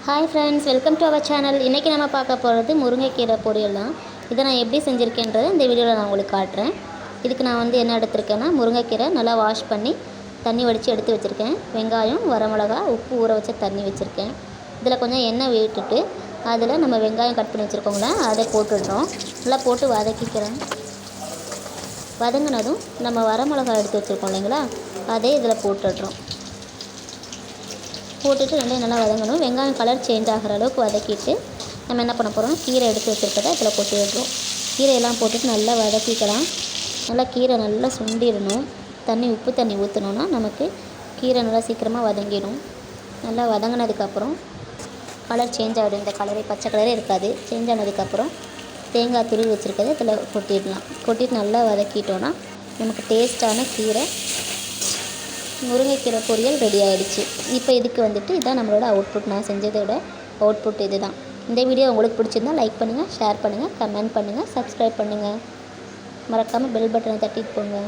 Hi friends, welcome to our channel. இன்றைக்கி நம்ம பார்க்க போகிறது முருங்கைக்கீரை பொரியல் தான். இதை நான் எப்படி செஞ்சுருக்கேன்றதை இந்த வீடியோவில் நான் உங்களுக்கு காட்டுறேன். இதுக்கு நான் என்ன எடுத்திருக்கேன்னா, முருங்கைக்கீரை நல்லா வாஷ் பண்ணி தண்ணி வடித்து எடுத்து வச்சுருக்கேன். வெங்காயம், வரமிளகா, உப்பு ஊற வச்ச தண்ணி வச்சுருக்கேன். இதில் கொஞ்சம் எண்ணெய் விட்டுட்டு அதில் நம்ம வெங்காயம் கட் பண்ணி வச்சுருக்கோங்களா, அதை போட்டுடுறோம். நல்லா போட்டு வதக்கிக்கிறேன். வதங்கினதும் நம்ம வரமிளகா எடுத்து வச்சுருக்கோம் இல்லைங்களா, அதே இதில் போட்டுடுறோம். போட்டுட்டு ரெண்டையும் நல்லா வதங்கணும். வெங்காயம் கலர் சேஞ்ச் ஆகிற அளவுக்கு வதக்கிட்டு நம்ம என்ன பண்ண போகிறோம், கீரை எடுத்து வச்சுருக்கதை இதில் போட்டு விடுறோம். கீரையெல்லாம் போட்டுட்டு நல்லா வதக்கிக்கலாம். நல்லா கீரை நல்லா சுண்டிடணும். உப்பு தண்ணி ஊற்றணுன்னா நமக்கு கீரை நல்லா சீக்கிரமாக வதங்கிடும். நல்லா வதங்கினதுக்கப்புறம் கலர் சேஞ்ச் ஆகிடும். இந்த கலரே பச்சை கலரே இருக்காது. சேஞ்ச் ஆனதுக்கப்புறம் தேங்காய் துருவி வச்சுருக்கதை இதில் கொட்டிடலாம். கொட்டிட்டு நல்லா வதக்கிட்டோன்னா நமக்கு டேஸ்ட்டான முருங்கைக்கீரை பொரியல் ரெடி ஆகிடுச்சு. இப்போ இதுக்கு இதான் நம்மளோட அவுட்புட். நான் செஞ்சதோட அவுட்புட் இது தான். இந்த வீடியோ உங்களுக்கு பிடிச்சிருந்தால் லைக் பண்ணுங்கள், ஷேர் பண்ணுங்கள், கமெண்ட் பண்ணுங்கள், சப்ஸ்கிரைப் பண்ணுங்கள். மறக்காமல் பெல் பட்டனை தட்டிட்டு போங்க.